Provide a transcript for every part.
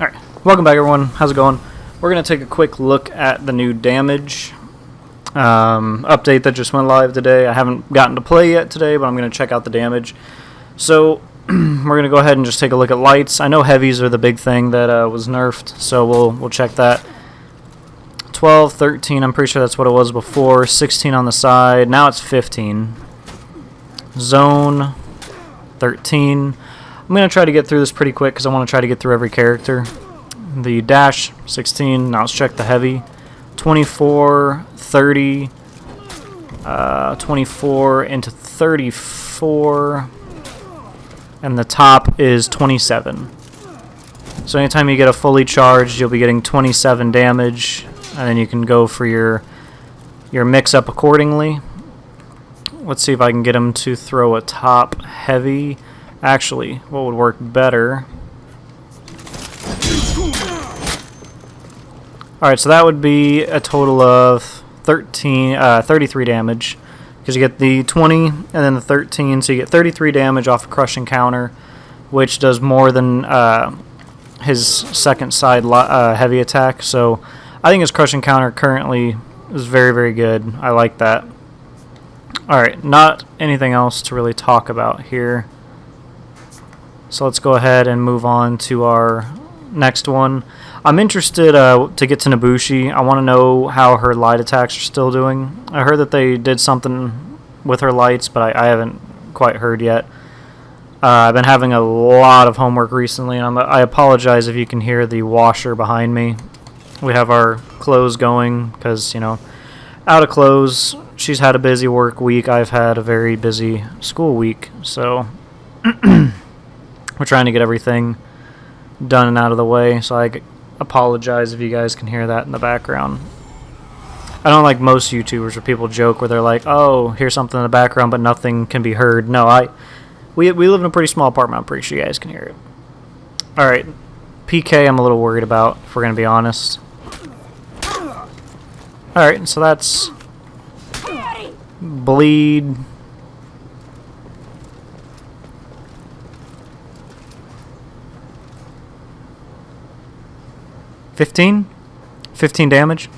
Alright, welcome back everyone. How's it going? We're going to take a quick look at the new damage update that just went live today. I haven't gotten to play yet today, but I'm going to check out the damage. So, we're going to go ahead and just take a look at lights. I know heavies are the big thing that was nerfed, so we'll check that. 12, 13, I'm pretty sure that's what it was before. 16 on the side, now it's 15. Zone, 13. I'm going to try to get through this pretty quick because I want to try to get through every character. The dash, 16. Now let's check the heavy. 24, 30, 24 into 34. And the top is 27. So anytime you get a fully charged, you'll be getting 27 damage. And then you can go for your mix-up accordingly. Let's see if I can get him to throw a top heavy. Actually, what would work better? Alright, so that would be a total of 33 damage. Because you get the 20 and then the 13, so you get 33 damage off a crushing counter, which does more than his second side heavy attack. So I think his crushing counter currently is very, very good. I like that. Alright, not anything else to really talk about here. So let's go ahead and move on to our next one. I'm interested to get to Nobushi. I want to know how her light attacks are still doing. I heard that they did something with her lights, but I haven't quite heard yet. I've been having a lot of homework recently, and I apologize if you can hear the washer behind me. We have our clothes going because, you know, out of clothes. She's had a busy work week. I've had a very busy school week, so we're trying to get everything done and out of the way, so I apologize if you guys can hear that in the background. I don't like most YouTubers where people joke where they're like, oh, here's something in the background but nothing can be heard. No, we live in a pretty small apartment. I'm pretty sure you guys can hear it. Alright, PK I'm a little worried about, if we're going to be honest. Alright, so that's bleed. $15 damage.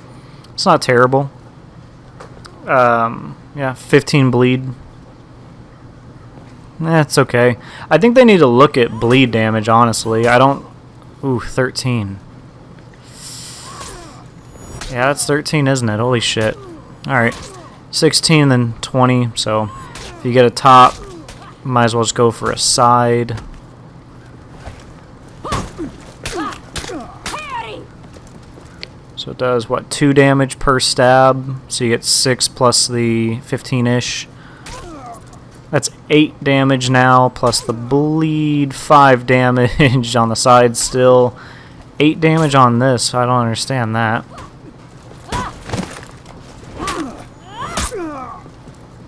It's not terrible. Yeah, 15 bleed. It's okay. I think they need to look at bleed damage, honestly. I don't... Ooh, 13. Yeah, that's 13, isn't it? Holy shit. Alright. 16, then 20. So, if you get a top, might as well just go for a side. So it does, what, 2 damage per stab. So you get 6 plus the 15-ish. That's 8 damage now, plus the bleed, 5 damage on the side still. 8 damage on this, I don't understand that.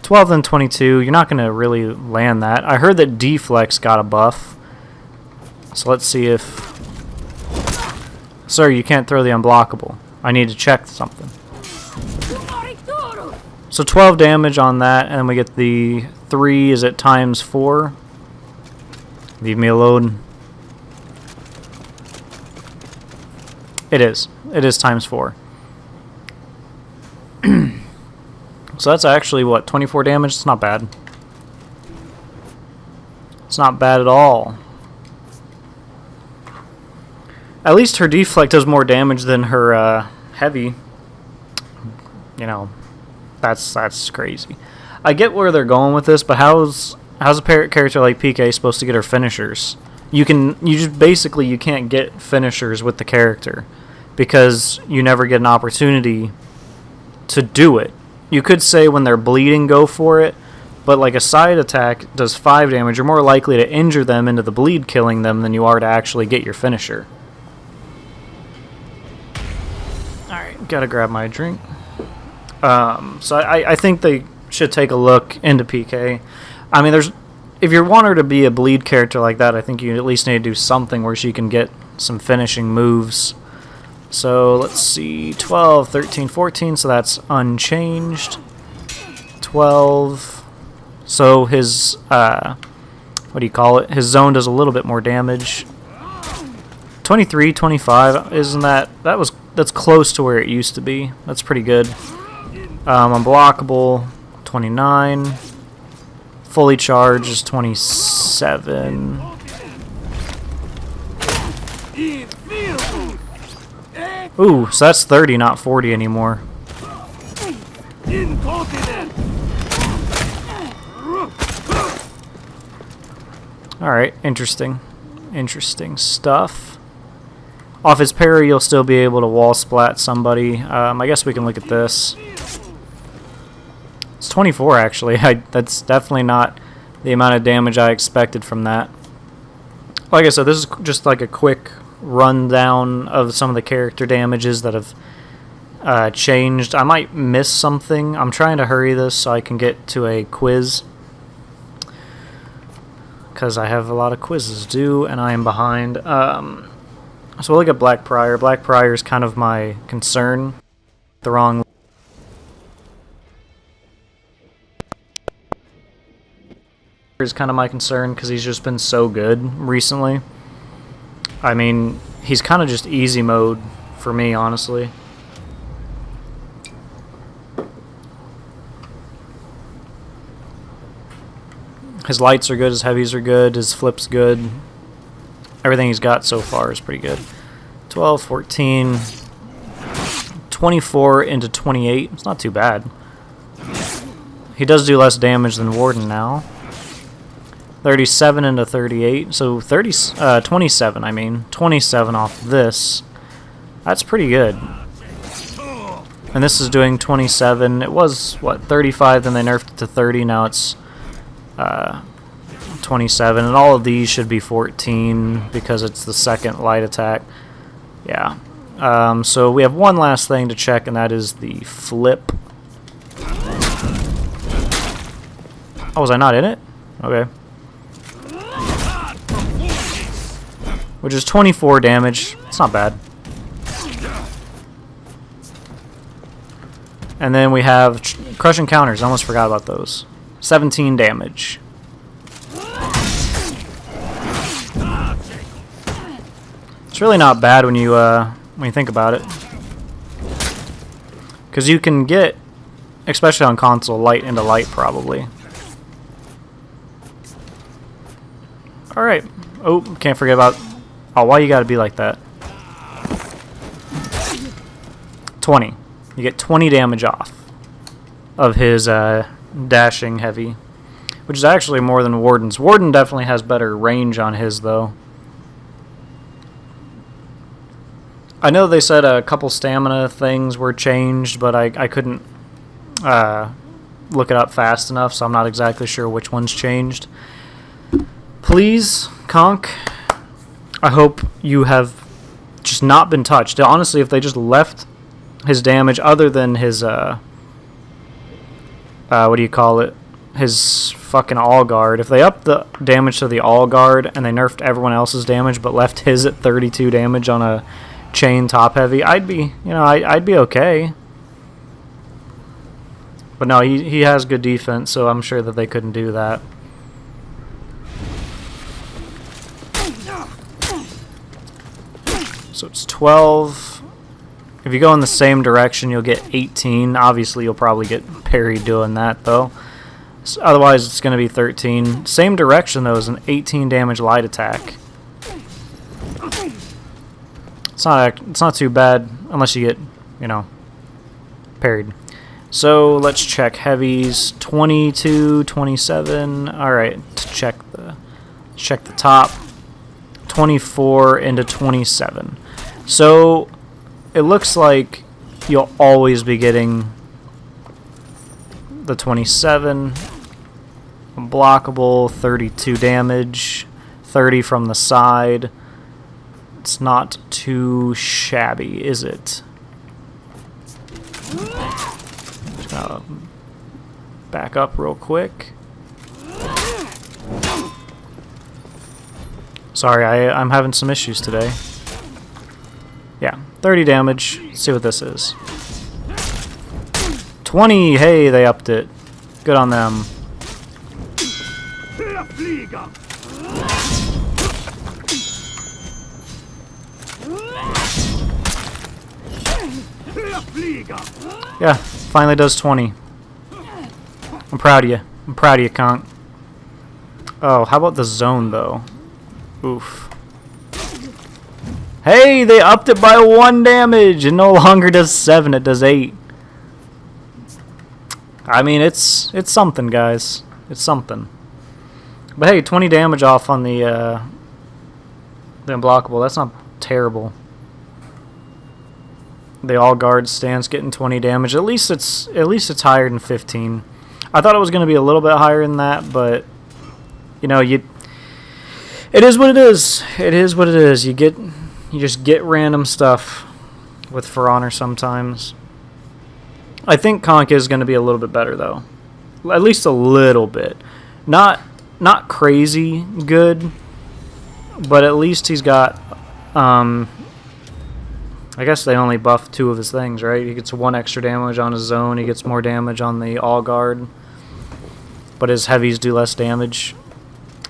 12 and 22, you're not going to really land that. I heard that Deflex got a buff. So let's see if... Sir, you can't throw the unblockable. I need to check something. So 12 damage on that, and then we get the 3, is it times 4? Leave me alone. It is. It is times 4. So that's actually, what, 24 damage? It's not bad. It's not bad at all. At least her deflect does more damage than her heavy. You know, that's crazy. I get where they're going with this, but how's a character like PK supposed to get her finishers? You can't get finishers with the character because you never get an opportunity to do it. You could say when they're bleeding, go for it, but like a side attack does 5 damage. You're more likely to injure them into the bleed killing them than you are to actually get your finisher. Alright, gotta grab my drink. So I think they should take a look into PK. I mean, if you want her to be a bleed character like that, I think you at least need to do something where she can get some finishing moves. So let's see, 12, 13, 14, so that's unchanged. 12, so his, what do you call it? His zone does a little bit more damage. 23, 25, isn't that's close to where it used to be. That's pretty good. Unblockable, 29. Fully charged is 27. Ooh, so that's 30, not 40 anymore. Alright, interesting. Interesting stuff. Off his parry, you'll still be able to wall splat somebody. I guess we can look at this. It's 24, actually. That's definitely not the amount of damage I expected from that. Like I said, this is just like a quick rundown of some of the character damages that have changed. I might miss something. I'm trying to hurry this so I can get to a quiz, because I have a lot of quizzes due and I am behind. So we'll look at Black Prior. Black Prior is kind of my concern. The wrong is kind of my concern because he's just been so good recently. I mean, he's kind of just easy mode for me, honestly. His lights are good, his heavies are good, his flip's good. Everything he's got so far is pretty good. 12, 14, 24 into 28. It's not too bad. He does do less damage than Warden now. 37 into 38. So 27, I mean. 27 off this. That's pretty good. And this is doing 27. It was, what, 35, then they nerfed it to 30. Now it's 27, and all of these should be 14 because it's the second light attack. Yeah. So we have one last thing to check, and that is the flip. Oh, was I not in it? Okay. Which is 24 damage. It's not bad. And then we have crushing counters. I almost forgot about those. 17 damage. It's really not bad when you think about it, because you can get, especially on console, light into light probably. All right. Oh, can't forget about. Oh, why you gotta be like that? 20. You get 20 damage off of his dashing heavy, which is actually more than Warden's. Warden definitely has better range on his, though. I know they said a couple stamina things were changed, but I couldn't look it up fast enough, so I'm not exactly sure which one's changed. Please, Conk, I hope you have just not been touched. Honestly, if they just left his damage, other than his what do you call it? His fucking all guard. If they upped the damage to the all guard and they nerfed everyone else's damage but left his at 32 damage on a chain top heavy, I'd be, I'd be okay. But no, he has good defense, so I'm sure that they couldn't do that. So it's 12. If you go in the same direction, you'll get 18. Obviously, you'll probably get parried doing that, though. So otherwise, it's going to be 13. Same direction, though, is an 18 damage light attack. It's not too bad, unless you get, parried. So, let's check heavies. 22, 27. Alright, check the top. 24 into 27. So, it looks like you'll always be getting the 27. Unblockable, 32 damage, 30 from the side. It's not too shabby, is it? Just gonna back up real quick. Sorry, I'm having some issues today. Yeah, 30 damage. Let's see what this is. 20! Hey, they upped it. Good on them. Yeah, finally does 20. I'm proud of you. I'm proud of you, Conk. Oh, how about the zone, though? Oof. Hey, they upped it by 1 damage. It no longer does 7, it does 8. I mean, it's something, guys. It's something. But hey, 20 damage off on the unblockable. That's not terrible. The all guard stance getting 20 damage. At least it's higher than 15. I thought it was going to be a little bit higher than that, but you know, it is what it is. It is what it is. You just get random stuff with For Honor sometimes. I think Conk is going to be a little bit better though. At least a little bit. Not crazy good, but at least he's got I guess they only buff 2 of his things, right? He gets 1 extra damage on his zone. He gets more damage on the all guard. But his heavies do less damage.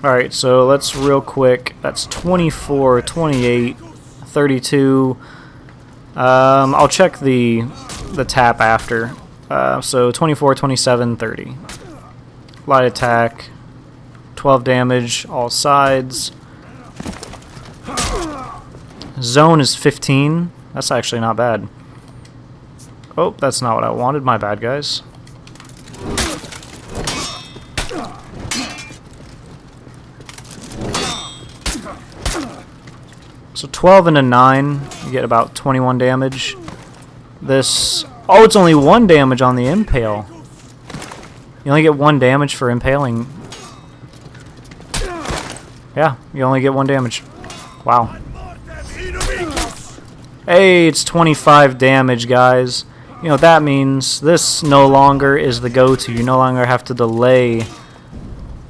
Alright, so let's real quick. That's 24, 28, 32. I'll check the tap after. So 24, 27, 30. Light attack. 12 damage, all sides. Zone is 15. That's actually not bad. Oh, that's not what I wanted. My bad, guys. So 12 and a 9, you get about 21 damage. This... Oh, it's only 1 damage on the impale. You only get 1 damage for impaling. Yeah, you only get 1 damage. Wow. Hey, it's 25 damage, guys. You know what that means? This no longer is the go-to. You no longer have to delay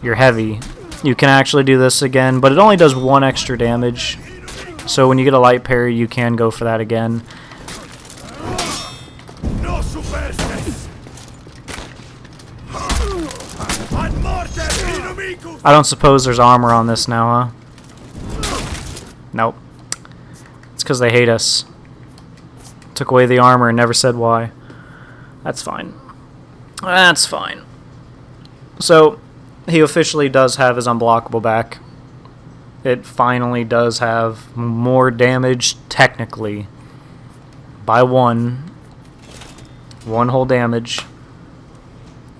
your heavy. You can actually do this again, but it only does 1 extra damage. So when you get a light parry, you can go for that again. I don't suppose there's armor on this now, huh? Nope. It's because they hate us. Took away the armor and never said why. That's fine. That's fine. So, he officially does have his unblockable back. It finally does have more damage, technically. By 1. 1 whole damage.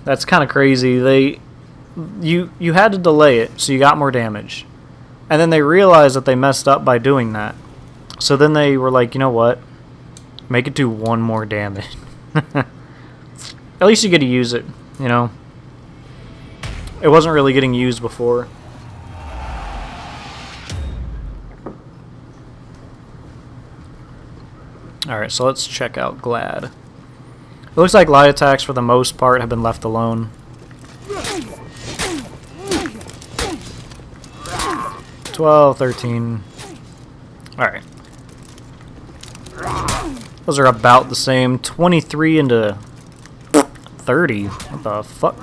That's kind of crazy. You had to delay it, so you got more damage. And then they realized that they messed up by doing that. So then they were like, you know what? Make it do 1 more damage. At least you get to use it, you know? It wasn't really getting used before. Alright, so let's check out Glad. It looks like light attacks for the most part have been left alone. 12, 13. Alright. Those are about the same. 23 into 30. What the fuck?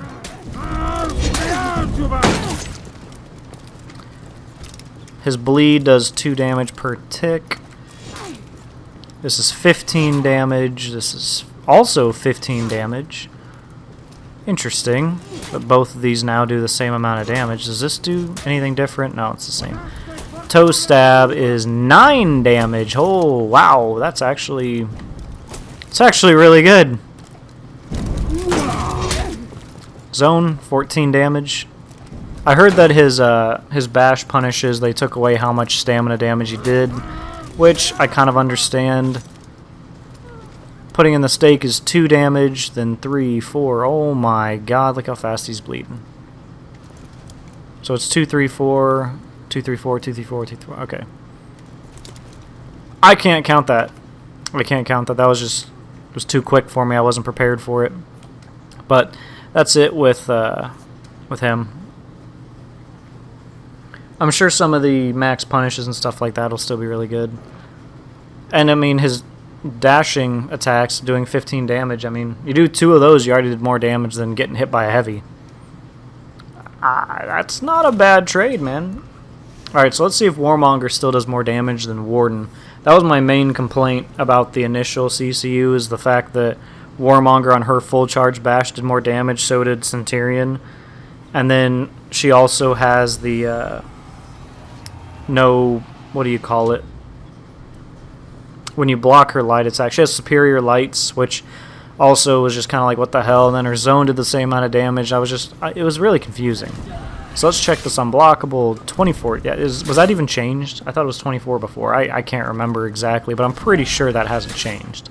His bleed does 2 damage per tick. This is 15 damage. This is also 15 damage. Interesting. But both of these now do the same amount of damage. Does this do anything different? No, it's the same. Toe stab is 9 damage. Oh, wow. That's actually... It's actually really good. Zone, 14 damage. I heard that his bash punishes, they took away how much stamina damage he did, which I kind of understand. Putting in the stake is 2 damage, then 3, 4. Oh my god, look how fast he's bleeding. So it's 2, 3, 4, 2, 3, 4, 2, 3, 4, 2, 3, 4. Okay. I can't count that. I can't count that. That was just... It was too quick for me. I wasn't prepared for it. But that's it with him. I'm sure some of the max punishes and stuff like that will still be really good. And I mean, his dashing attacks doing 15 damage. I mean, you do 2 of those, you already did more damage than getting hit by a heavy. That's not a bad trade, man. Alright, so let's see if Warmonger still does more damage than Warden. That was my main complaint about the initial CCU, is the fact that Warmonger on her full charge bash did more damage, so did Centurion. And then she also has the, what do you call it? When you block her light attack, she has superior lights, which also was just kind of like, what the hell? And then her zone did the same amount of damage. It was really confusing. So let's check this unblockable. 24. Yeah, was that even changed? I thought it was 24 before. I can't remember exactly, but I'm pretty sure that hasn't changed.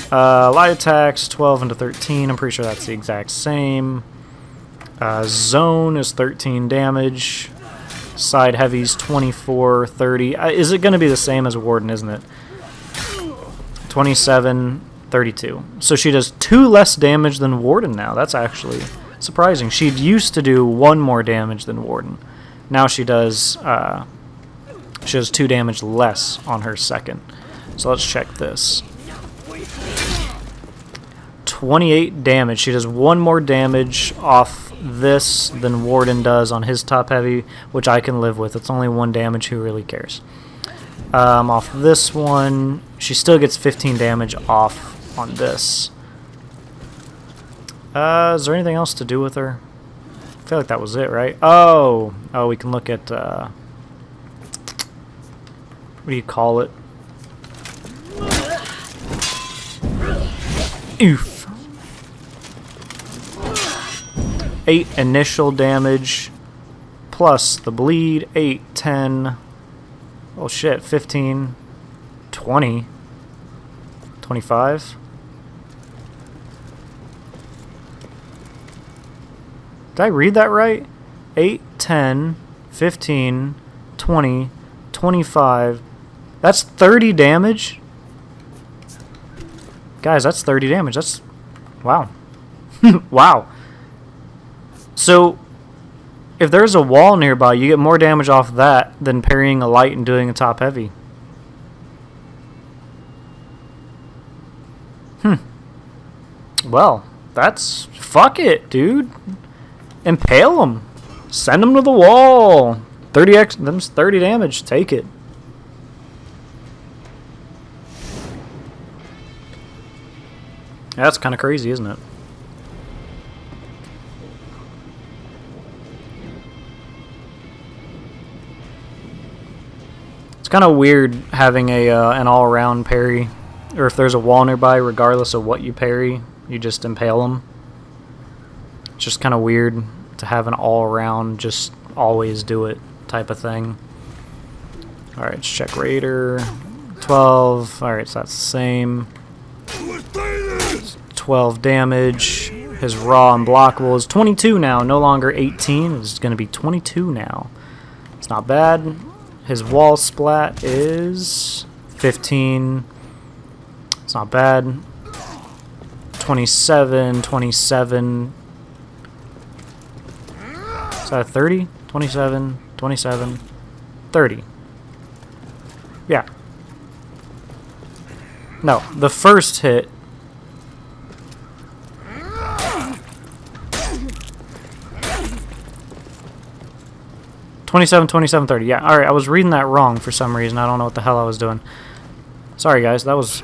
Light attacks 12 into 13. I'm pretty sure that's the exact same. Zone is 13 damage. Side heavies 24, 30. Is it going to be the same as Warden, isn't it? 27, 32. So she does 2 less damage than Warden now. That's actually surprising. She used to do 1 more damage than Warden. Now she does 2 damage less on her second. So let's check this. 28 damage. She does 1 more damage off this than Warden does on his top heavy, which I can live with. It's only 1 damage. Who really cares? Off this one, she still gets 15 damage off on this. Is there anything else to do with her? I feel like that was it, right? Oh, we can look at, what do you call it? Oof. 8 initial damage, plus the bleed, 8, 10, oh shit, 15, 20, 25. Did I read that right? 8, 10, 15, 20, 25. That's 30 damage? Guys, that's 30 damage. That's... wow. Wow. So, if there's a wall nearby, you get more damage off that than parrying a light and doing a top heavy. Well, that's... fuck it, dude. Impale them. Send them to the wall. 30x, them's 30 damage. Take it. That's kind of crazy, isn't it? It's kind of weird having an all-around parry, or if there's a wall nearby, regardless of what you parry, you just impale them. It's just kind of weird to have an all-around, just always do it type of thing. Alright, let's check Raider. 12. Alright, so that's the same. 12 damage. His raw unblockable is 22 now, no longer 18. It's going to be 22 now. It's not bad. His wall splat is 15. It's not bad. 27, 27. Is that a 30? 27, 27, 30. Yeah. No, the first hit. $27, $27, $30. Yeah, alright, I was reading that wrong for some reason. I don't know what the hell I was doing. Sorry, guys, that was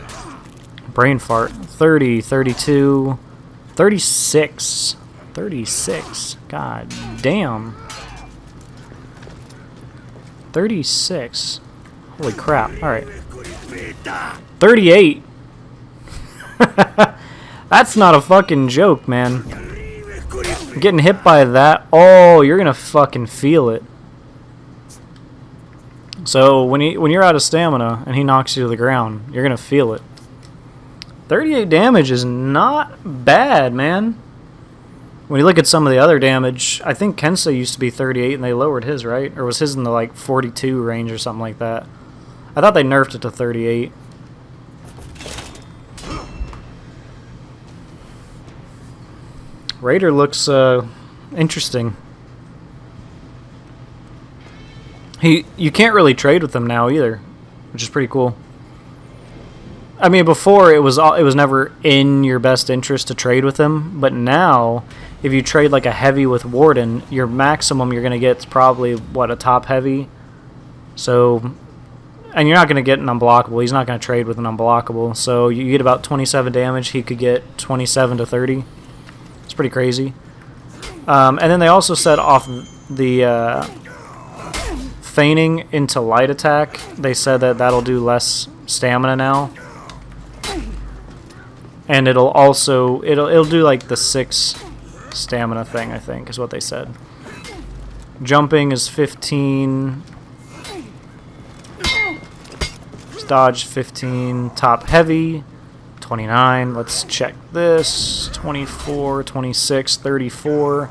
brain fart. 30, 32, 36. 36. God damn. 36. Holy crap. Alright. 38. That's not a fucking joke, man. Getting hit by that. Oh, you're gonna fucking feel it. So when you're out of stamina and he knocks you to the ground, you're gonna feel it. 38 damage is not bad, man. When you look at some of the other damage, I think Kensei used to be 38 and they lowered his, right? Or was his in the like 42 range or something like that? I thought they nerfed it to 38. Raider looks interesting. You can't really trade with him now either, which is pretty cool. I mean, before it was never in your best interest to trade with him, but now if you trade like a heavy with Warden, your maximum you're gonna get is probably what, a top heavy. So, And you're not going to get an unblockable. He's not going to trade with an unblockable. So you get about 27 damage. He could get 27 to 30. It's pretty crazy. And then they also set off the feigning into light attack. They said that that'll do less stamina now. And it'll also it'll do like the 6 stamina thing, I think, is what they said. Jumping is 15. Dodge 15. Top heavy 29. Let's check this. 24, 26, 34.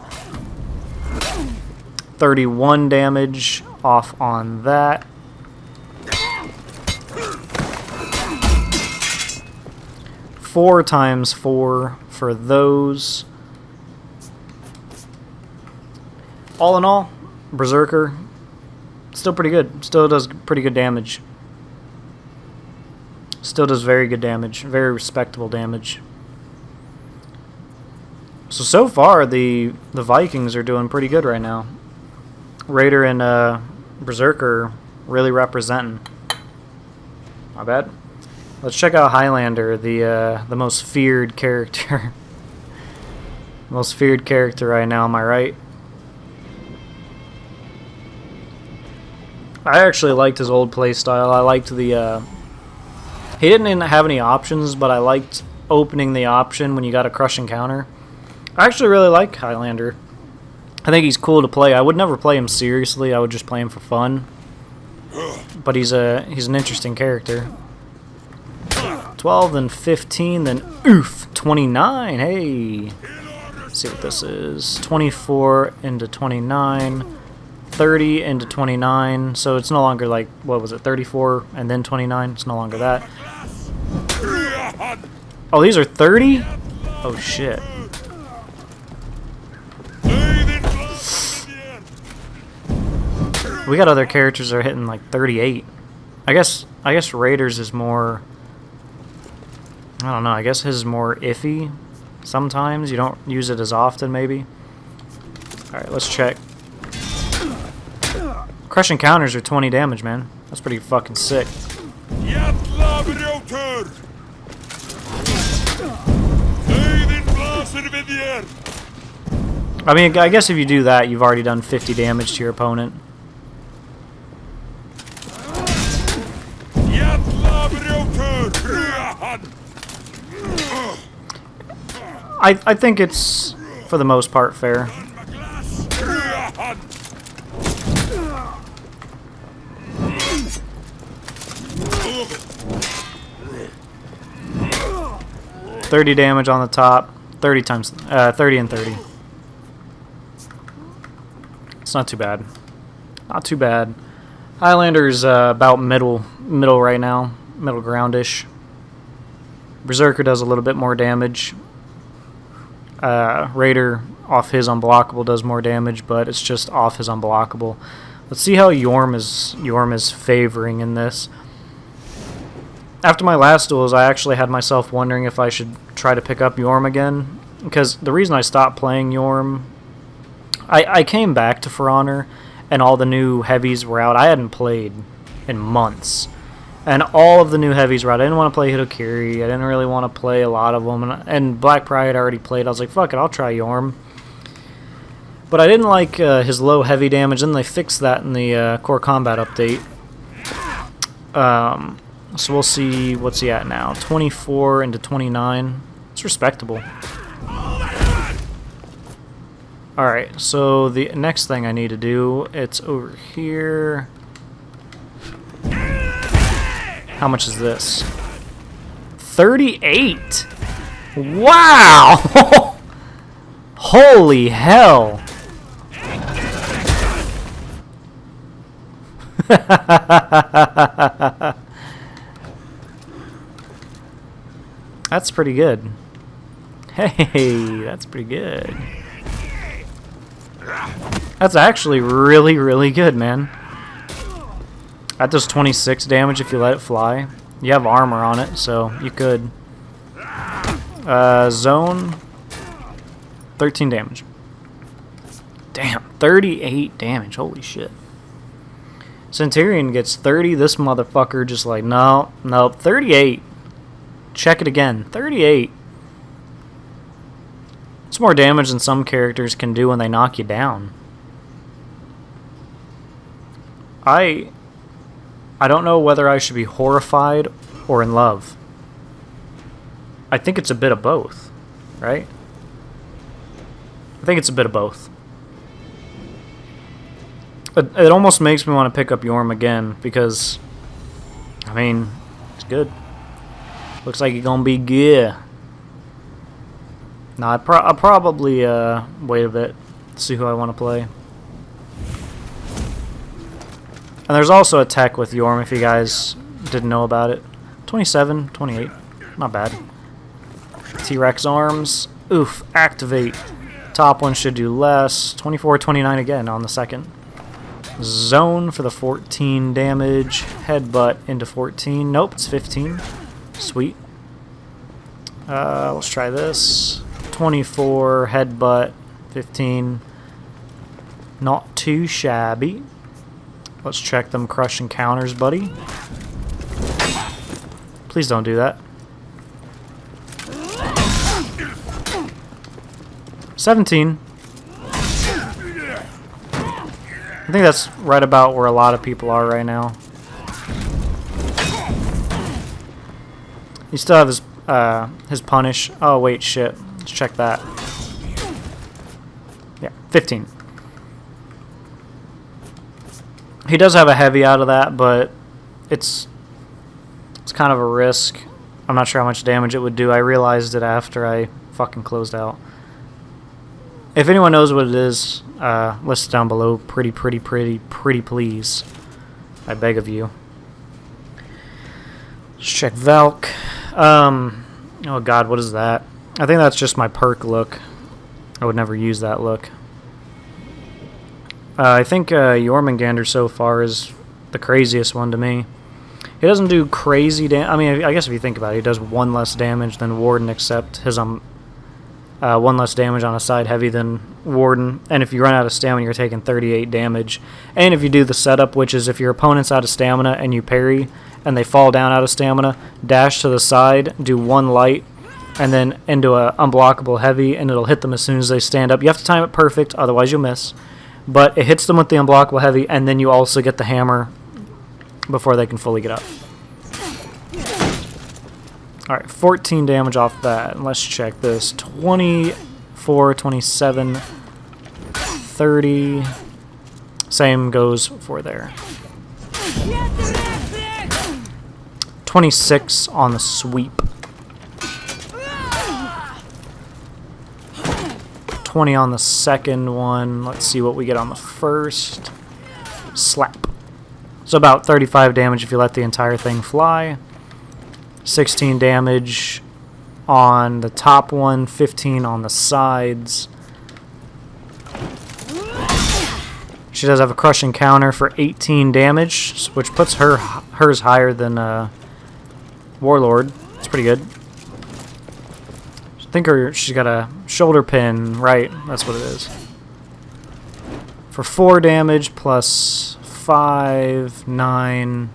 31 damage off on that. Four times 4 for those. All in all, Berserker still pretty good. Still does pretty good damage. Still does very good damage. Very respectable damage. So far, the Vikings are doing pretty good right now. Raider and Berserker really representing. Not bad. Let's check out Highlander, the most feared character. Most feared character right now, am I right? I actually liked his old playstyle. I liked the... he didn't have any options, but I liked opening the option when you got a crush encounter. I actually really like Highlander. I think he's cool to play. I would never play him seriously. I would just play him for fun. But he's an interesting character. 12, then 15, then oof, 29. Hey. Let's see what this is. 24 into 29. 30 into 29. So it's no longer like, what was it, 34 and then 29? It's no longer that. Oh, these are 30? Oh, shit. We got other characters that are hitting like 38. I guess Raiders is more... I don't know, I guess his is more iffy sometimes. You don't use it as often, maybe. Alright, let's check. Crush encounters are 20 damage, man. That's pretty fucking sick. I mean, I guess if you do that, you've already done 50 damage to your opponent. I think it's, for the most part, fair. $30 damage on the top. 30 times 30 and 30. It's not too bad. Not too bad. Highlander's about middle right now, middle groundish. Berserker does a little bit more damage. Raider off his unblockable does more damage, but it's just off his unblockable. Let's see how Yorm is favoring in this. After my last duels, I actually had myself wondering if I should try to pick up Yorm again, because the reason I stopped playing Yorm, I came back to For Honor, and all the new heavies were out. I hadn't played in months. And all of the new heavies were out. I didn't want to play Hitokiri. I didn't really want to play a lot of them. And Black Pride already played. I was like, fuck it, I'll try Yorm. But I didn't like his low heavy damage. And they fixed that in the Core Combat update. So we'll see what's he at now. 24 into 29. It's respectable. Alright, so the next thing I need to do, it's over here. How much is this? 38! Wow! Holy hell! That's pretty good. Hey, that's pretty good. That's actually really, really good, man. That does 26 damage if you let it fly. You have armor on it, so you could. Zone. 13 damage. Damn, 38 damage. Holy shit. Centurion gets 30. This motherfucker just like, no, nope, 38. Check it again, 38. It's more damage than some characters can do when they knock you down. I don't know whether I should be horrified or in love. I think it's a bit of both, right? I think it's a bit of both. It almost makes me want to pick up Yorm again because, I mean, it's good. Looks like it's gonna be good. No, I'll probably wait a bit, see who I want to play. And there's also a tech with Yorm if you guys didn't know about it. 27, 28, not bad. T-Rex arms, oof, activate. Top one should do less. 24, 29 again on the second. Zone for the 14 damage. Headbutt into 14. Nope, it's 15. Sweet. Let's try this. 24, headbutt, 15. Not too shabby. Let's check them crushing counters, buddy. Please don't do that. 17. I think that's right about where a lot of people are right now. You still have his punish. Oh wait, shit. Let's check that. Yeah, 15. He does have a heavy out of that, but it's kind of a risk. I'm not sure how much damage it would do. I realized it after I fucking closed out. If anyone knows what it is, list it down below. Pretty please. I beg of you. Let's check Valk. Oh god, what is that? I think that's just my perk look. I would never use that look. I think Jormungandr so far is the craziest one to me. He doesn't do crazy damage. I mean, I guess if you think about it, he does 1 less damage than Warden, except his 1 less damage on a side heavy than Warden. And if you run out of stamina, you're taking 38 damage. And if you do the setup, which is if your opponent's out of stamina and you parry and they fall down out of stamina, dash to the side, do 1 light, and then into a unblockable heavy, and it'll hit them as soon as they stand up. You have to time it perfect, otherwise you'll miss. But it hits them with the unblockable heavy, and then you also get the hammer before they can fully get up. Alright, 14 damage off that. And let's check this. 24, 27, 30. Same goes for there. 26 on the sweep. 20 on the second one. Let's see what we get on the first. Slap. So about 35 damage if you let the entire thing fly. 16 damage on the top one, 15 on the sides. She does have a crushing counter for 18 damage, which puts hers higher than Warlord. It's pretty good. I think she's got a shoulder pin, right? That's what it is. For 4 damage plus 5, 9.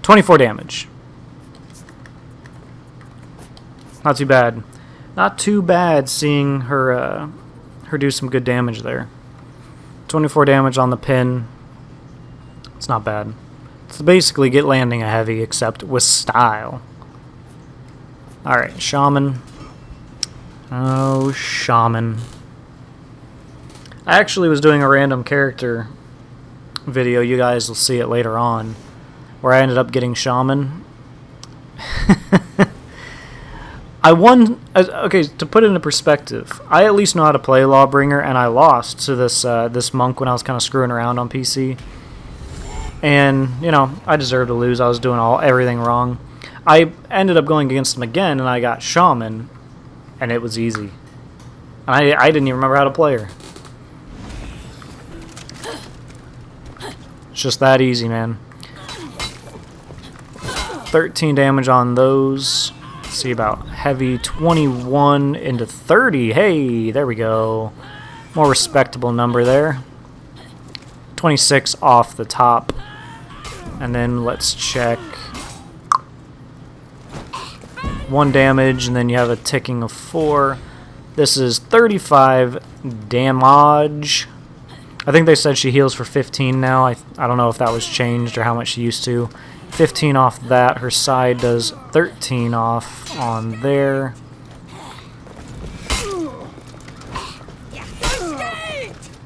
$24 damage. Not too bad. Not too bad seeing her do some good damage there. 24 damage on the pin. It's not bad. It's basically get landing a heavy, except with style. Alright, Shaman. Oh, Shaman. I actually was doing a random character video. You guys will see it later on, where I ended up getting Shaman. I won. Okay, to put it into perspective, I at least know how to play Lawbringer, and I lost to this monk when I was kind of screwing around on PC. And you know, I deserved to lose. I was doing everything wrong. I ended up going against him again, and I got Shaman, and it was easy. And I didn't even remember how to play her. It's just that easy, man. 13 damage on those. Let's see about heavy. 21 into 30. Hey, there we go. More respectable number there. 26 off the top. And then let's check. 1 damage, and then you have a ticking of 4. This is 35 damage. I think they said she heals for 15 now. I don't know if that was changed or how much she used to. 15 off that. Her side does 13 off on there.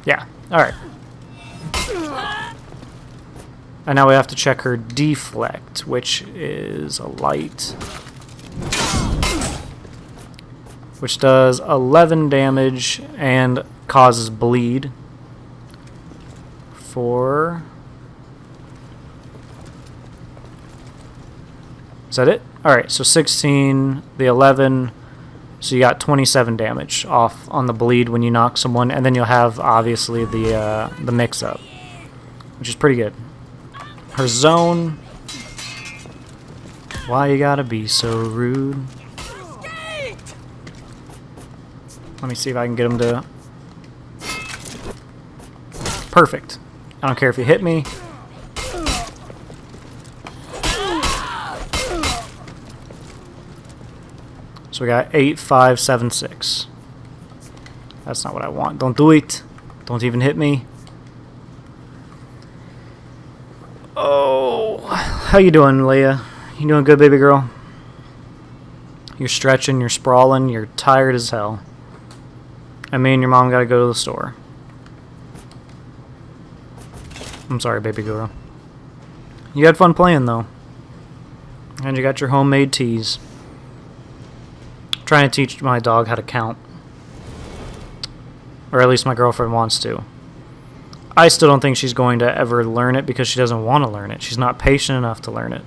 Yeah, alright. And now we have to check her deflect, which is a light. Which does 11 damage and causes bleed. Is that it? Alright, so 16, the 11, so you got 27 damage off on the bleed when you knock someone, and then you'll have, obviously, the mix-up, which is pretty good. Her zone, why you gotta be so rude? Let me see if I can get him to... Perfect. I don't care if you hit me. So we got 8, 5, 7, 6. That's not what I want. Don't do it. Don't even hit me. Oh, how you doing, Leia? You doing good, baby girl? You're stretching, you're sprawling, you're tired as hell. And me and your mom gotta go to the store. I'm sorry, baby girl. You had fun playing, though. And you got your homemade teas. Trying to teach my dog how to count. Or at least my girlfriend wants to. I still don't think she's going to ever learn it because she doesn't want to learn it. She's not patient enough to learn it.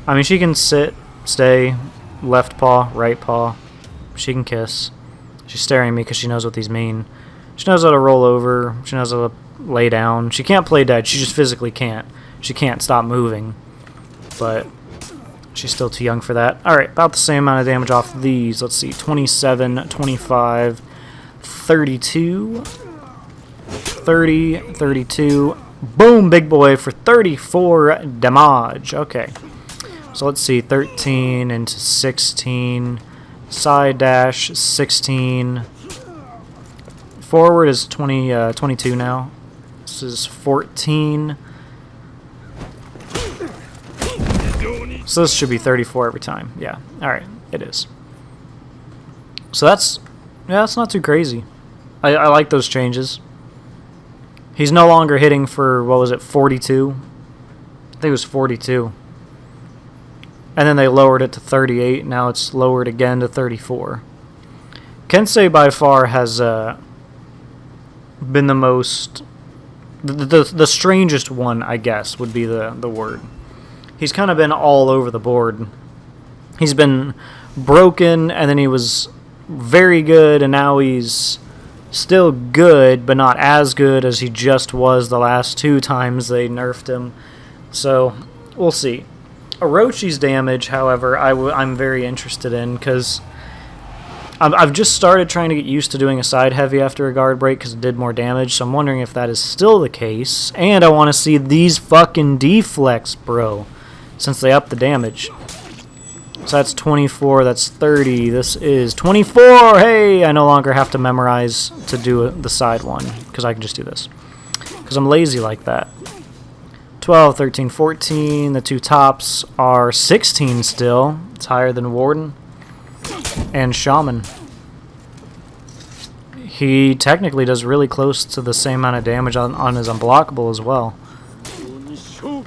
I mean, she can sit, stay, left paw, right paw. She can kiss. She's staring at me because she knows what these mean. She knows how to roll over. She knows how to lay down. She can't play dead. She just physically can't. She can't stop moving. But she's still too young for that. Alright, about the same amount of damage off these. Let's see, 27, 25, 32, 30, 32. Boom, big boy for 34 damage. Okay. So let's see, 13 into 16. Side dash, 16. Forward is 22 now. This is 14. So this should be 34 every time. Yeah, alright, it is. So that's not too crazy. I like those changes. He's no longer hitting for, what was it, 42? I think it was 42. And then they lowered it to 38. Now it's lowered again to 34. Kensei by far has been the most... The strangest one, I guess, would be the word. He's kind of been all over the board. He's been broken, and then he was very good, and now he's still good, but not as good as he just was the last 2 times they nerfed him. So, we'll see. Orochi's damage, however, I'm very interested in, because I've just started trying to get used to doing a side heavy after a guard break because it did more damage, so I'm wondering if that is still the case. And I want to see these fucking deflects, bro, since they upped the damage. So that's 24, that's 30, this is 24! Hey, I no longer have to memorize to do the side one, because I can just do this. Because I'm lazy like that. 12, 13, 14, the 2 tops are 16 still. It's higher than Warden and Shaman. He technically does really close to the same amount of damage on his unblockable as well.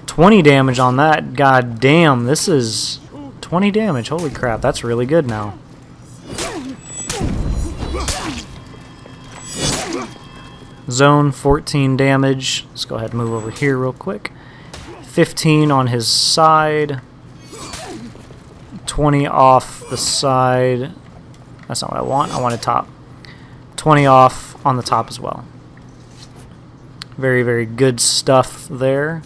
20 damage on that. God damn, this is 20 damage. Holy crap, that's really good now. Zone, 14 damage. Let's go ahead and move over here real quick. 15 on his side. 20 off the side. That's not what I want. I want a top. 20 off on the top as well. Very, very good stuff there.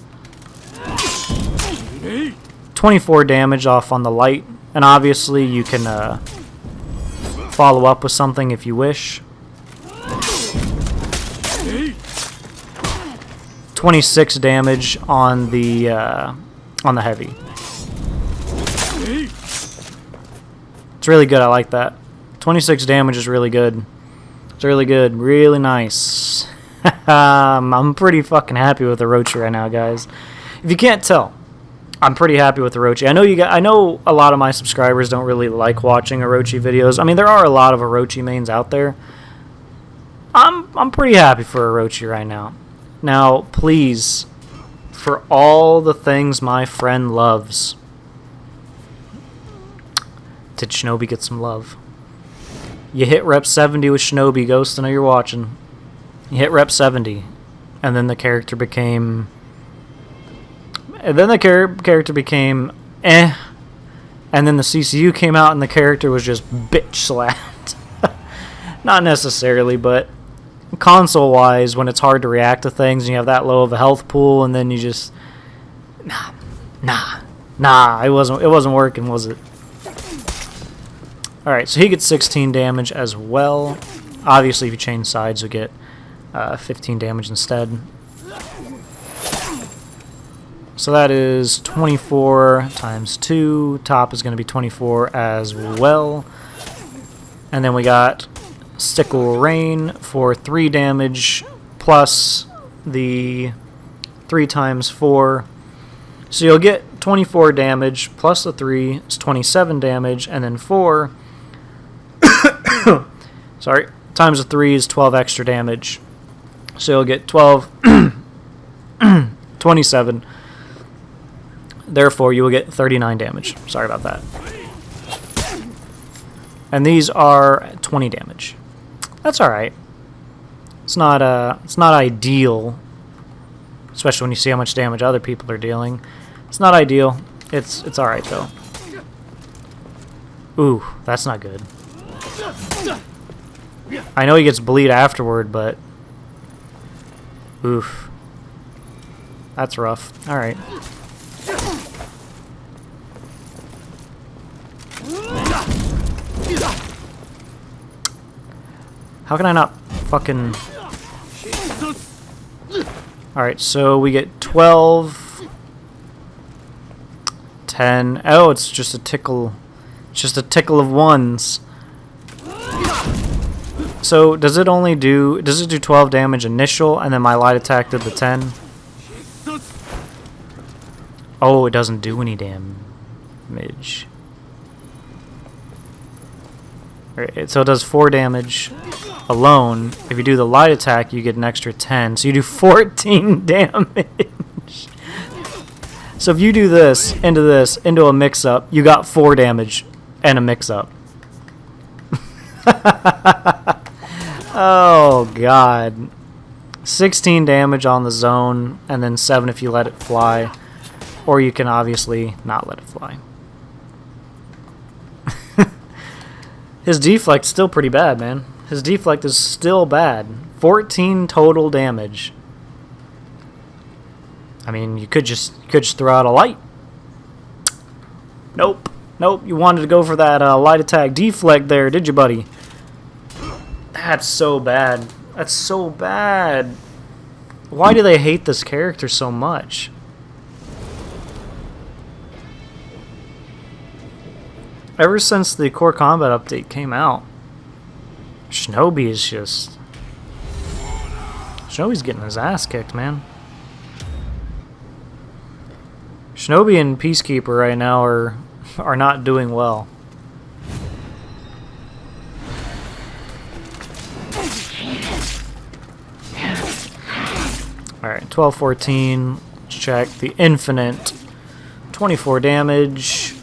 24 damage off on the light. And obviously you can follow up with something if you wish. 26 damage on the heavy. It's really good. I like that. 26 damage is really good. It's really good. Really nice. I'm pretty fucking happy with Orochi right now, guys. If you can't tell, I'm pretty happy with Orochi. I know a lot of my subscribers don't really like watching Orochi videos. I mean, there are a lot of Orochi mains out there. I'm pretty happy for Orochi right now. Now, please, for all the things my friend loves, did Shinobi get some love? You hit rep 70 with Shinobi, Ghost. I know you're watching. You hit rep 70, and then the character became... And then the character became eh, and then the CCU came out and the character was just bitch slapped. Not necessarily, but console-wise, when it's hard to react to things and you have that low of a health pool, and then you just... Nah, it wasn't working, was it? Alright, so he gets 16 damage as well. Obviously, if you change sides, you'll get 15 damage instead. So that is 24 times 2. Top is going to be 24 as well. And then we got Sickle Rain for 3 damage plus the 3 times 4. So you'll get 24 damage plus the 3 is 27 damage, and then 4 sorry, times the 3 is 12 extra damage. So you'll get 27. Therefore, you will get 39 damage. Sorry about that. And these are 20 damage. That's all right. It's not ideal, especially when you see how much damage other people are dealing. It's not ideal. It's all right though. Ooh, that's not good. I know he gets bleed afterward, but oof, that's rough. All right. How can I not fucking... Alright, so we get 12... 10... Oh, it's just a tickle... It's just a tickle of ones. So, does it do 12 damage initial, and then my light attack did the 10? Oh, it doesn't do any damage. Alright, so it does 4 damage alone. If you do the light attack, you get an extra 10. So you do 14 damage. So if you do this, into a mix-up, you got 4 damage and a mix-up. Oh, God. 16 damage on the zone, and then 7 if you let it fly. Or you can obviously not let it fly. His deflect's still pretty bad, man. His deflect is still bad. 14 total damage. I mean, you could just throw out a light. Nope. You wanted to go for that light attack deflect there, did you, buddy? That's so bad. That's so bad. Why do they hate this character so much? Ever since the Core Combat update came out, Shinobi is just... Shinobi's getting his ass kicked, man. Shinobi and Peacekeeper right now are not doing well. Alright, 12-14. Let's check the infinite. 24 damage.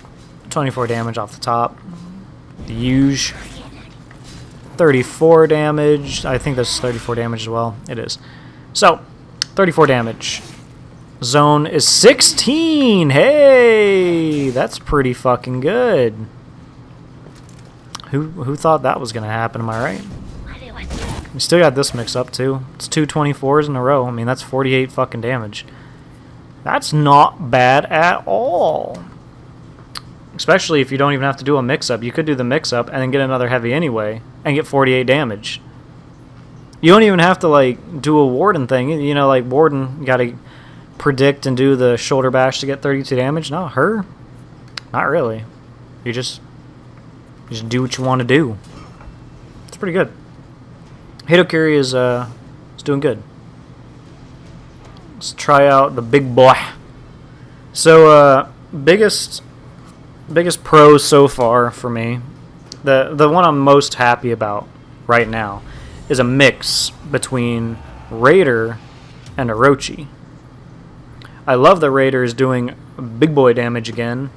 24 damage off the top. The huge. 34 damage. I think that's 34 damage as well. It is. So, 34 damage. Zone is 16. Hey, that's pretty fucking good. Who thought that was going to happen? Am I right? We still got this mix up too. It's 2 24s in a row. I mean, that's 48 fucking damage. That's not bad at all. Especially if you don't even have to do a mix-up. You could do the mix-up and then get another heavy anyway and get 48 damage. You don't even have to like do a Warden thing. You know, like Warden, you gotta predict and do the shoulder bash to get 32 damage. No, her, not really. You just do what you want to do. It's pretty good. Hitokiri is doing good. Let's try out the big boy. So biggest pros so far for me, the one I'm most happy about right now is a mix between Raider and Orochi. I love that Raider is doing big boy damage again.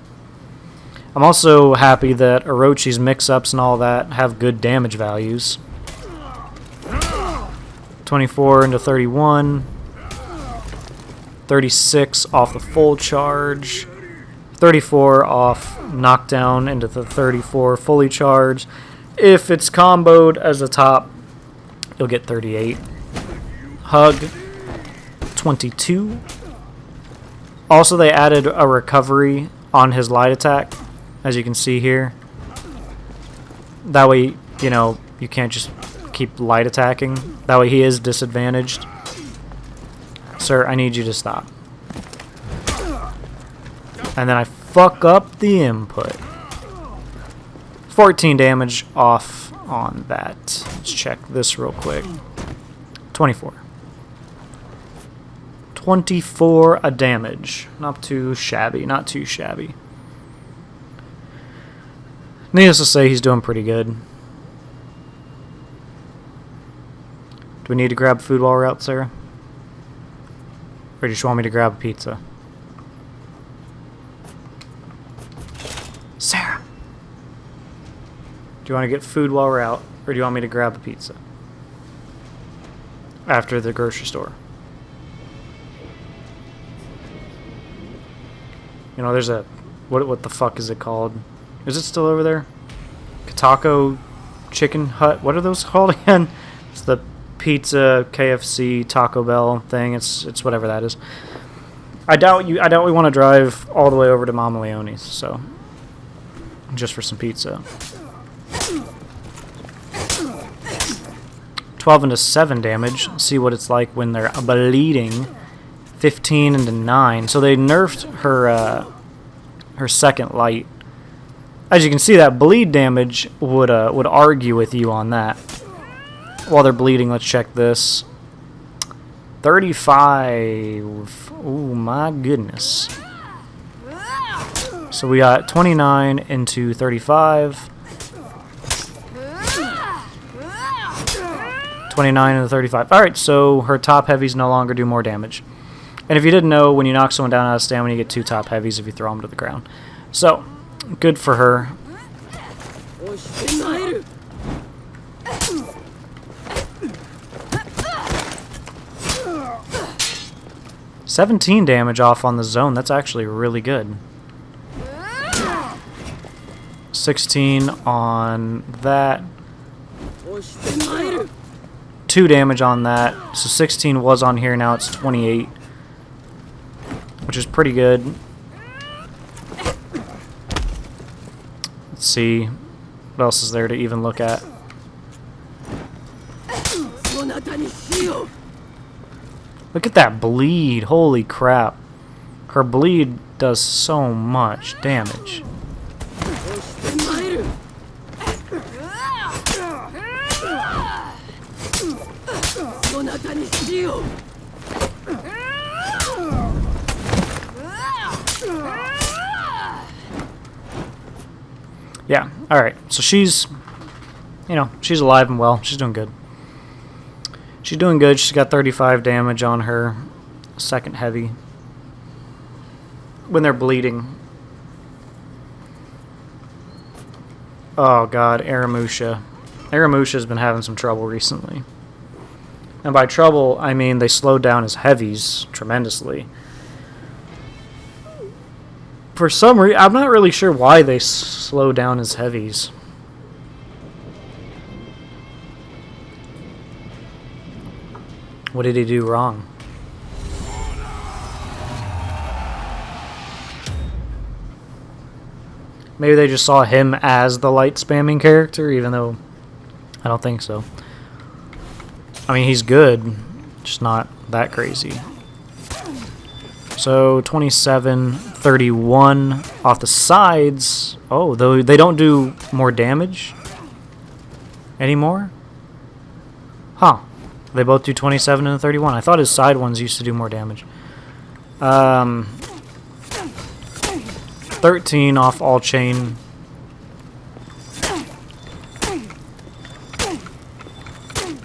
I'm also happy that Orochi's mix-ups and all that have good damage values. 24 into 31. 36 off the full charge. 34 off knockdown into the 34 fully charged. If it's comboed as a top, you'll get 38. Hug, 22. Also, they added a recovery on his light attack, as you can see here. That way, you know, you can't just keep light attacking. That way he is disadvantaged. Sir, I need you to stop. And then I fuck up the input. 14 damage off on that. Let's check this real quick. 24. 24 a damage. Not too shabby, not too shabby. Needless to say, he's doing pretty good. Do we need to grab food while we're out, Sarah? Or do you just want me to grab a pizza? Sarah! Do you want to get food while we're out? Or do you want me to grab a pizza? After the grocery store. You know, there's a... What the fuck is it called? Is it still over there? Katako Chicken Hut? What are those called again? It's the pizza, KFC, Taco Bell thing. It's whatever that is. I doubt we want to drive all the way over to Mama Leone's, so just for some pizza. 12 into 7 damage. Let's see what it's like when they're bleeding. 15 into 9. So they nerfed her second light. As you can see, that bleed damage would argue with you on that. While they're bleeding, let's check this. 35. Ooh, my goodness. So we got 29 into 35. 29 into 35. Alright, so her top heavies no longer do more damage. And if you didn't know, when you knock someone down out of stamina, you get 2 top heavies if you throw them to the ground. So, good for her. 17 damage off on the zone. That's actually really good. 16 on that. 2 damage on that. So 16 was on here. Now it's 28. Which is pretty good. Let's see. What else is there to even look at? Look at that bleed. Holy crap. Her bleed does so much damage. Yeah, alright. So she's, you know, she's alive and well. She's doing good. She's doing good. She's got 35 damage on her second heavy. When they're bleeding. Oh god, Aramusha. Aramusha's been having some trouble recently. And by trouble, I mean they slowed down his heavies tremendously. For some reason, I'm not really sure why they slowed down his heavies. What did he do wrong? Maybe they just saw him as the light spamming character, even though I don't think so. I mean, he's good, just not that crazy. So 27, 31 off the sides. Oh, though they don't do more damage anymore? Huh. They both do 27 and 31. I thought his side ones used to do more damage. 13 off all chain.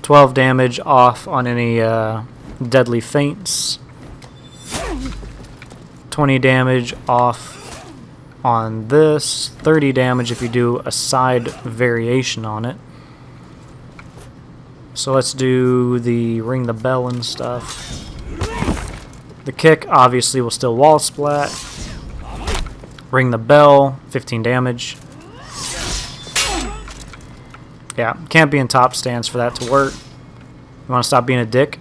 $12 damage off on any deadly feints. 20 damage off on this. 30 damage if you do a side variation on it. So let's do the ring the bell and stuff. The kick obviously will still wall splat. Ring the bell, 15 damage. Yeah, can't be in top stance for that to work. You want to stop being a dick?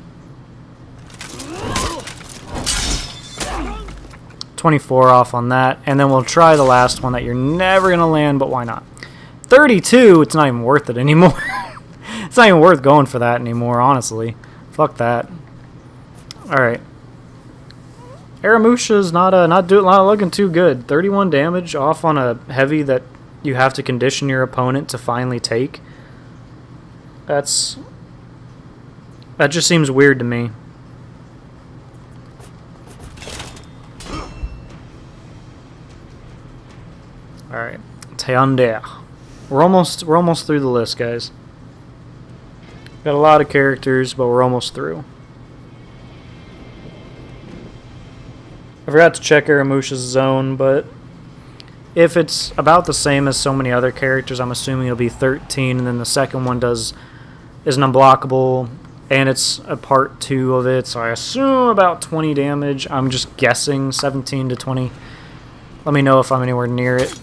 24 off on that, and then we'll try the last one that you're never going to land, but why not? 32, it's not even worth it anymore. It's not even worth going for that anymore, honestly. Fuck that. Alright. Aramusha's not looking too good. 31 damage off on a heavy that you have to condition your opponent to finally take. That just seems weird to me. Alright. Tiandi. We're almost through the list, guys. Got a lot of characters, but we're almost through. I forgot to check Aramusha's zone, but if it's about the same as so many other characters, I'm assuming it'll be 13, and then the second one is an unblockable, and it's a part 2 of it, so I assume about 20 damage. I'm just guessing 17 to 20. Let me know if I'm anywhere near it.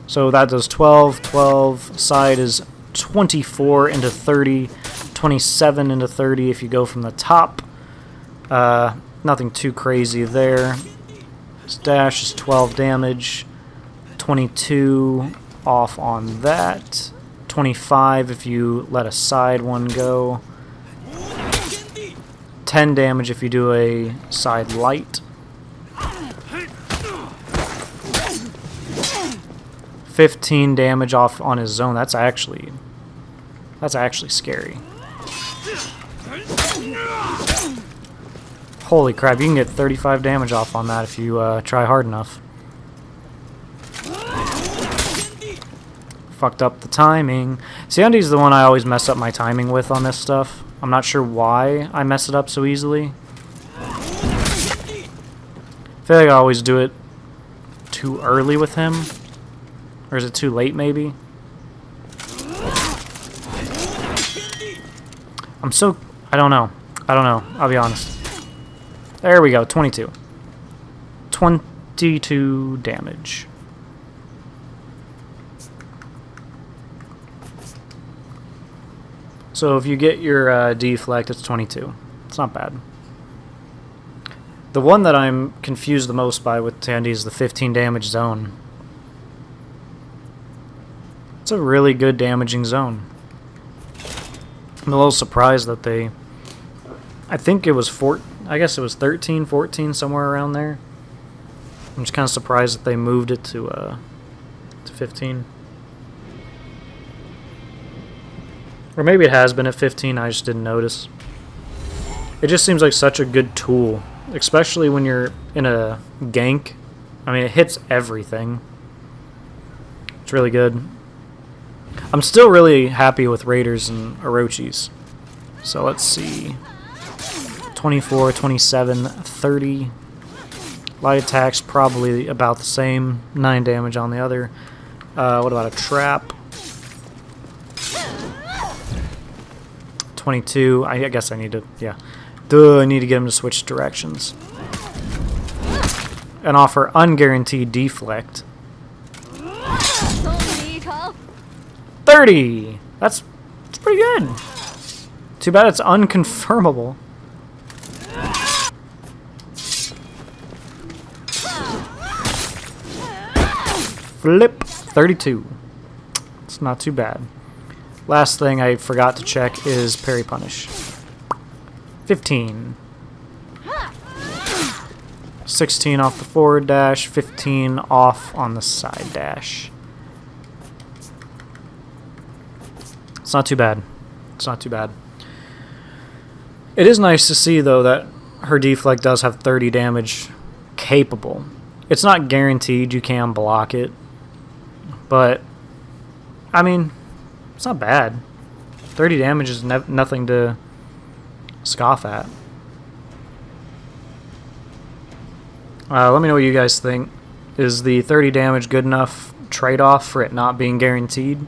So that does 12, 12, side is 24 into 30, 27 into 30 if you go from the top. Nothing too crazy there. His dash is 12 damage, 22 off on that, 25 if you let a side one go, 10 damage if you do a side light. 15 damage off on his zone. That's actually scary. Holy crap, you can get 35 damage off on that if you try hard enough. Fucked up the timing. Tiandi's the one I always mess up my timing with on this stuff. I'm not sure why I mess it up so easily. I feel like I always do it too early with him. Or is it too late, maybe? I don't know. I'll be honest. There we go, 22. 22 damage. So if you get your deflect, it's 22. It's not bad. The one that I'm confused the most by with Tiandi is the 15 damage zone. It's a really good damaging zone. I'm a little surprised that they... I think it was I guess it was 13, 14, somewhere around there. I'm just kind of surprised that they moved it to 15. Or maybe it has been at 15, I just didn't notice. It just seems like such a good tool, especially when you're in a gank. I mean, it hits everything. It's really good. I'm still really happy with Raiders and Orochis. So let's see. 24, 27, 30. Light attacks probably about the same. 9 damage on the other. What about a trap? 22. I guess I need to, yeah. I need to get him to switch directions. And offer unguaranteed deflect. 30! That's pretty good. Too bad it's unconfirmable. Flip. 32. It's not too bad. Last thing I forgot to check is parry punish. 15. 16 off the forward dash, 15 off on the side dash. It's not too bad. It's not too bad. It is nice to see, though, that her deflect does have 30 damage capable. It's not guaranteed you can block it, but, I mean, it's not bad. 30 damage is nothing to scoff at. Let me know what you guys think. Is the 30 damage good enough trade-off for it not being guaranteed?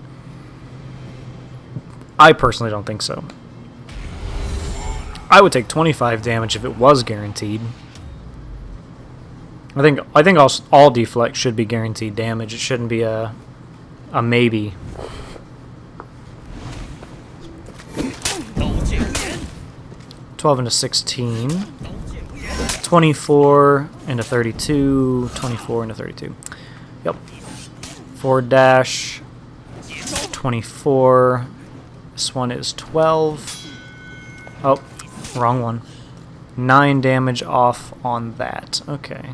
I personally don't think so. I would take 25 damage if it was guaranteed. I think all deflect should be guaranteed damage. It shouldn't be a maybe. $12 into 16. 24 into 32. 24 into 32. Yep. Forward dash. 24. This one is 12. Oh, wrong one. 9 damage off on that. Okay.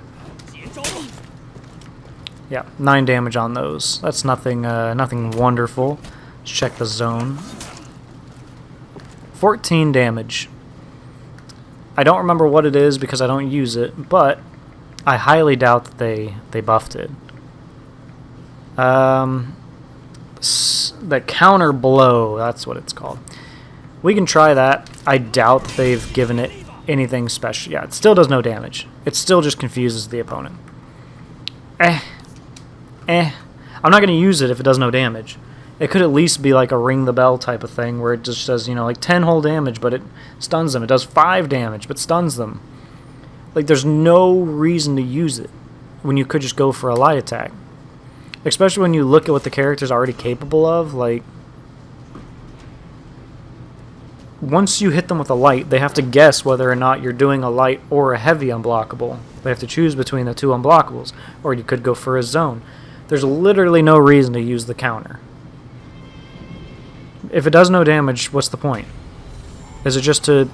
Yeah, 9 damage on those. That's nothing nothing wonderful. Let's check the zone. 14 damage. I don't remember what it is because I don't use it, but I highly doubt that they buffed it. The counter blow, that's what it's called. We can try that. I doubt that they've given it anything special. Yeah, it still does no damage. It still just confuses the opponent. I'm not going to use it if it does no damage. It could at least be like a ring the bell type of thing where it just does, you know, like 10 whole damage, but it stuns them. It does 5 damage, but stuns them. Like, there's no reason to use it when you could just go for a light attack. Especially when you look at what the character's already capable of. Like, once you hit them with a light, they have to guess whether or not you're doing a light or a heavy unblockable. They have to choose between the two unblockables, or you could go for a zone. There's literally no reason to use the counter. If it does no damage, what's the point? Is it just to...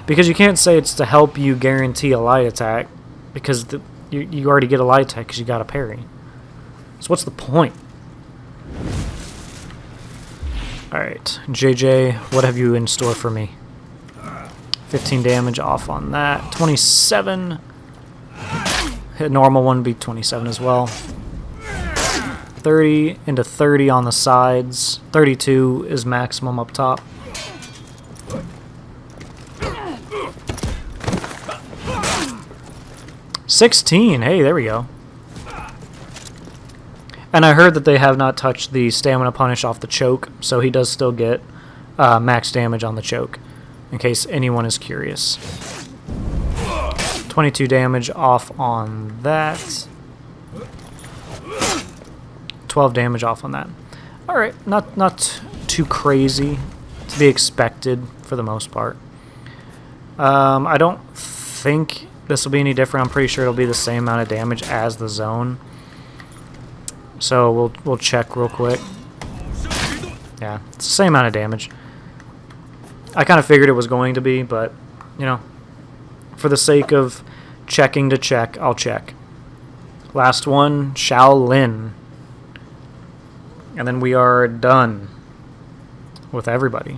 Because you can't say it's to help you guarantee a light attack, because you already get a light attack because you got a parry. So what's the point? Alright, JJ, what have you in store for me? 15 damage off on that. 27. Hit normal one, be 27 as well. 30 into 30 on the sides. 32 is maximum up top. $16. Hey, there we go. And I heard that they have not touched the stamina punish off the choke, so he does still get max damage on the choke, in case anyone is curious. 22 damage off on that. 12 damage off on that. Alright, not too crazy. To be expected for the most part. I don't think this will be any different. I'm pretty sure it'll be the same amount of damage as the zone. So we'll check real quick. Yeah, it's the same amount of damage. I kind of figured it was going to be, but, you know, for the sake of checking to check, I'll check. Last one, Shaolin. And then we are done with everybody.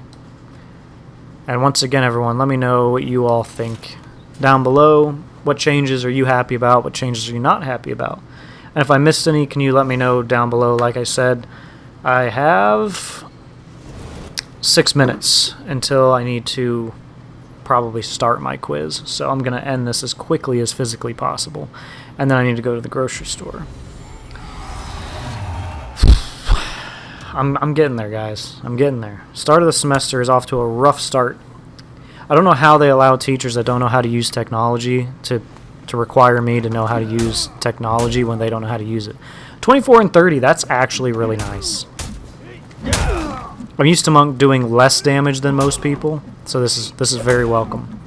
And once again, everyone, let me know what you all think down below. What changes are you happy about? What changes are you not happy about? And if I missed any, can you let me know down below? Like I said, I have 6 minutes until I need to probably start my quiz. So I'm going to end this as quickly as physically possible. And then I need to go to the grocery store. I'm getting there, guys. I'm getting there. Start of the semester is off to a rough start. I don't know how they allow teachers that don't know how to use technology to require me to know how to use technology when they don't know how to use it. 24 and 30, that's actually really nice. I'm used to Monk doing less damage than most people, so this is very welcome.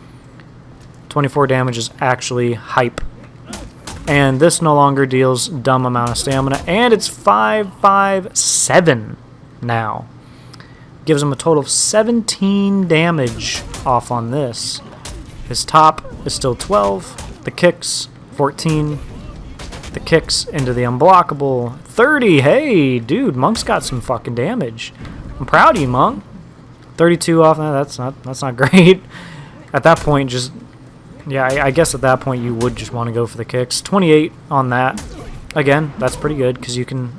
24 damage is actually hype. And this no longer deals dumb amount of stamina, and it's 557 now. Gives him a total of 17 damage off on this. His top is still 12. The kicks, 14. The kicks into the unblockable, 30. Hey, dude, Monk's got some fucking damage. I'm proud of you, Monk. 32 off that. That's not great. At that point, just yeah, I guess at that point you would just want to go for the kicks. 28 on that. Again, that's pretty good because you can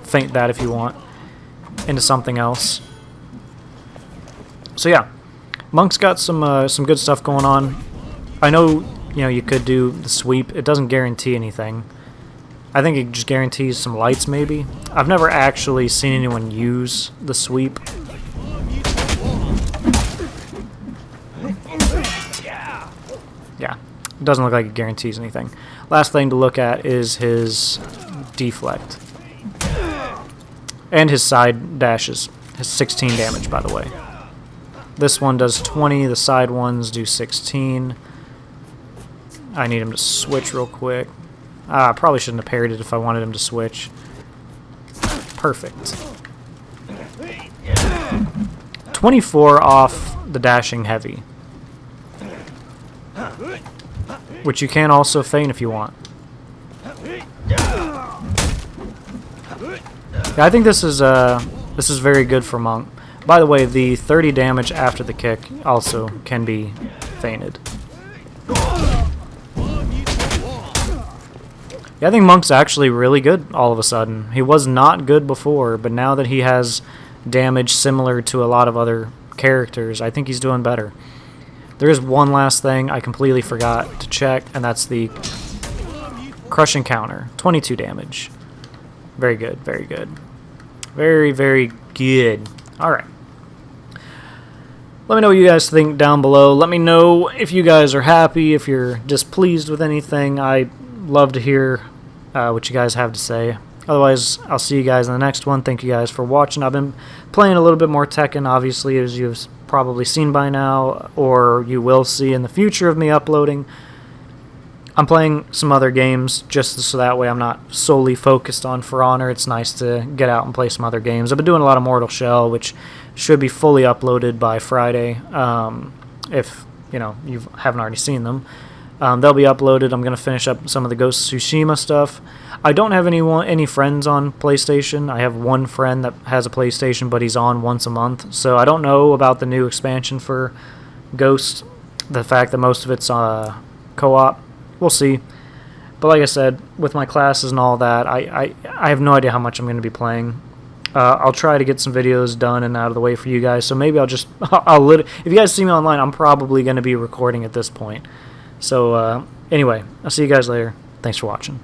feint that if you want into something else. So yeah, Monk's got some good stuff going on. I know, you know, you could do the sweep. It doesn't guarantee anything. I think it just guarantees some lights maybe. I've never actually seen anyone use the sweep. Yeah, it doesn't look like it guarantees anything. Last thing to look at is his deflect. And his side dashes. His 16 damage, by the way. This one does 20, the side ones do 16. I need him to switch real quick. I probably shouldn't have parried it if I wanted him to switch. Perfect. 24 off the dashing heavy. Which you can also feint if you want. Yeah, I think this is very good for Monk. By the way, the 30 damage after the kick also can be feinted. Yeah, I think Monk's actually really good all of a sudden. He was not good before, but now that he has damage similar to a lot of other characters, I think he's doing better. There is one last thing I completely forgot to check, and that's the crushing counter. 22 damage. Very good, very good. Very, very good. Alright. Let me know what you guys think down below. Let me know if you guys are happy, if you're displeased with anything. I love to hear what you guys have to say. Otherwise, I'll see you guys in the next one. Thank you guys for watching. I've been playing a little bit more Tekken, obviously, as you've probably seen by now, or you will see in the future of me uploading. I'm playing some other games just so that way I'm not solely focused on For Honor. It's nice to get out and play some other games. I've been doing a lot of Mortal Shell, which should be fully uploaded by Friday, if you know you haven't already seen them. They'll be uploaded. I'm going to finish up some of the Ghost of Tsushima stuff. I don't have any friends on PlayStation. I have one friend that has a PlayStation, but he's on once a month. So I don't know about the new expansion for Ghost. The fact that most of it's co-op. We'll see. But like I said, with my classes and all that, I have no idea how much I'm going to be playing. I'll try to get some videos done and out of the way for you guys. So maybe if you guys see me online, I'm probably going to be recording at this point. So anyway, I'll see you guys later. Thanks for watching.